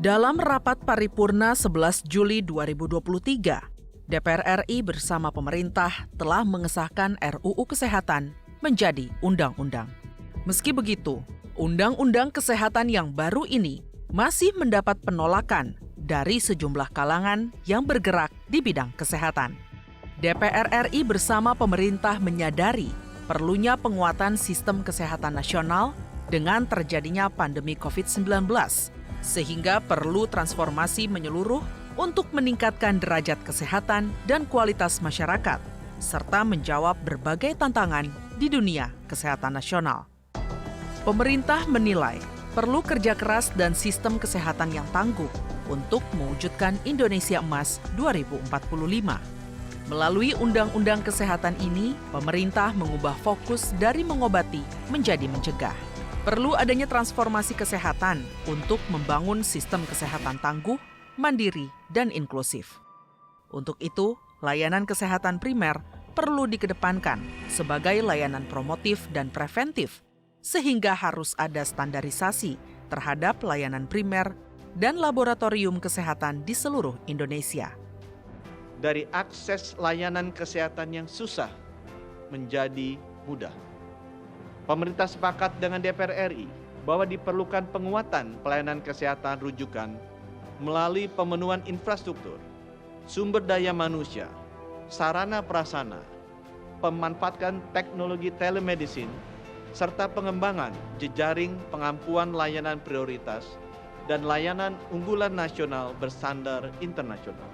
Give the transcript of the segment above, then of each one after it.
Dalam rapat paripurna 11 Juli 2023, DPR RI bersama pemerintah telah mengesahkan RUU Kesehatan menjadi undang-undang. Meski begitu, Undang-Undang Kesehatan yang baru ini masih mendapat penolakan dari sejumlah kalangan yang bergerak di bidang kesehatan. DPR RI bersama pemerintah menyadari perlunya penguatan sistem kesehatan nasional dengan terjadinya pandemi COVID-19, sehingga perlu transformasi menyeluruh untuk meningkatkan derajat kesehatan dan kualitas masyarakat, serta menjawab berbagai tantangan di dunia kesehatan nasional. Pemerintah menilai perlu kerja keras dan sistem kesehatan yang tangguh untuk mewujudkan Indonesia Emas 2045. Melalui Undang-Undang Kesehatan ini, pemerintah mengubah fokus dari mengobati menjadi mencegah. Perlu adanya transformasi kesehatan untuk membangun sistem kesehatan tangguh, mandiri, dan inklusif. Untuk itu, layanan kesehatan primer perlu dikedepankan sebagai layanan promotif dan preventif, sehingga harus ada standarisasi terhadap layanan primer dan laboratorium kesehatan di seluruh Indonesia. Dari akses layanan kesehatan yang susah menjadi mudah. Pemerintah sepakat dengan DPR RI bahwa diperlukan penguatan pelayanan kesehatan rujukan melalui pemenuhan infrastruktur, sumber daya manusia, sarana prasarana, pemanfaatan teknologi telemedicine, serta pengembangan jejaring pengampuan layanan prioritas dan layanan unggulan nasional bersandar internasional.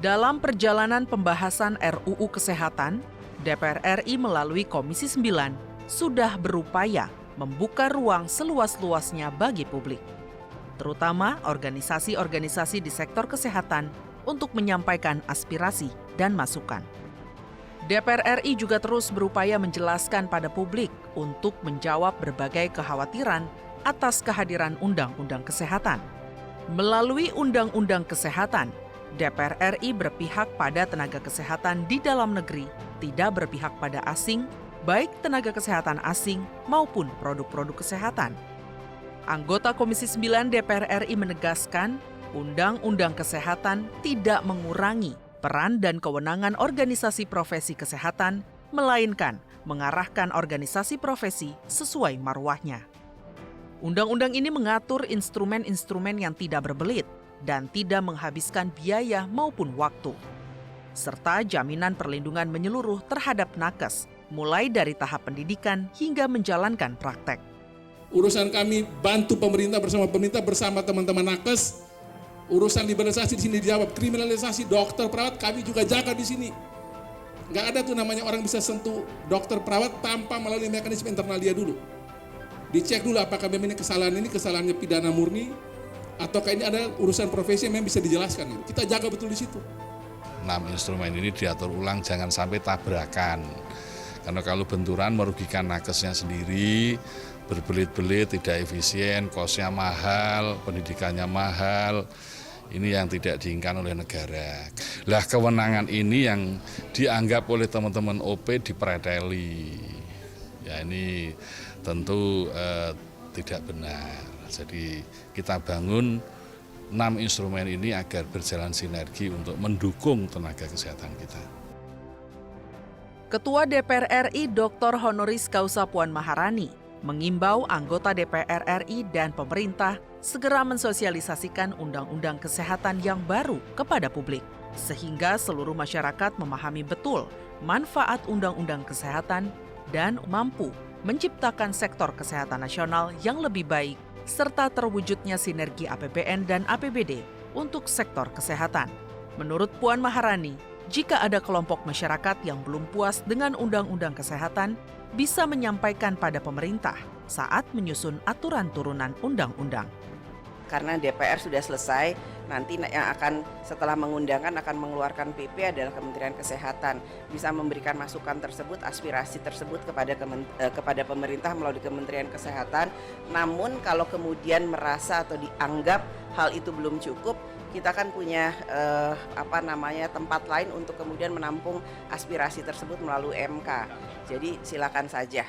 Dalam perjalanan pembahasan RUU Kesehatan, DPR RI melalui Komisi 9 sudah berupaya membuka ruang seluas-luasnya bagi publik, terutama organisasi-organisasi di sektor kesehatan untuk menyampaikan aspirasi dan masukan. DPR RI juga terus berupaya menjelaskan pada publik untuk menjawab berbagai kekhawatiran atas kehadiran Undang-Undang Kesehatan. Melalui Undang-Undang Kesehatan, DPR RI berpihak pada tenaga kesehatan di dalam negeri, tidak berpihak pada asing, baik tenaga kesehatan asing maupun produk-produk kesehatan. Anggota Komisi 9 DPR RI menegaskan, Undang-Undang Kesehatan tidak mengurangi peran dan kewenangan organisasi profesi kesehatan, melainkan mengarahkan organisasi profesi sesuai marwahnya. Undang-undang ini mengatur instrumen-instrumen yang tidak berbelit dan tidak menghabiskan biaya maupun waktu, serta jaminan perlindungan menyeluruh terhadap nakes, mulai dari tahap pendidikan hingga menjalankan praktek. Urusan kami bantu pemerintah bersama teman-teman nakes. Urusan liberalisasi di sini dijawab, kriminalisasi dokter perawat kami juga jaga di sini. Nggak ada tuh namanya orang bisa sentuh dokter perawat tanpa melalui mekanisme internal dia dulu. Dicek dulu apakah memang ini kesalahannya pidana murni, ataukah ini ada urusan profesi yang memang bisa dijelaskan. Kita jaga betul di situ. 6 instrumen ini diatur ulang, jangan sampai tabrakan. Karena kalau benturan merugikan nakesnya sendiri, berbelit-belit, tidak efisien, kosnya mahal, pendidikannya mahal. Ini yang tidak diinginkan oleh negara. Lah kewenangan ini yang dianggap oleh teman-teman OP dipreteli. Ya ini tentu tidak benar. Jadi kita bangun 6 instrumen ini agar berjalan sinergi untuk mendukung tenaga kesehatan kita. Ketua DPR RI Dr. Honoris Causa Puan Maharani mengimbau anggota DPR RI dan pemerintah segera mensosialisasikan Undang-Undang Kesehatan yang baru kepada publik, sehingga seluruh masyarakat memahami betul manfaat Undang-Undang Kesehatan dan mampu menciptakan sektor kesehatan nasional yang lebih baik, serta terwujudnya sinergi APBN dan APBD untuk sektor kesehatan. Menurut Puan Maharani, jika ada kelompok masyarakat yang belum puas dengan Undang-Undang Kesehatan, bisa menyampaikan pada pemerintah saat menyusun aturan turunan undang-undang. Karena DPR sudah selesai, nanti yang akan setelah mengundangkan akan mengeluarkan PP adalah Kementerian Kesehatan, bisa memberikan masukan tersebut, aspirasi tersebut kepada pemerintah melalui Kementerian Kesehatan. Namun kalau kemudian merasa atau dianggap hal itu belum cukup, kita kan punya tempat lain untuk kemudian menampung aspirasi tersebut melalui MK. Jadi silakan saja.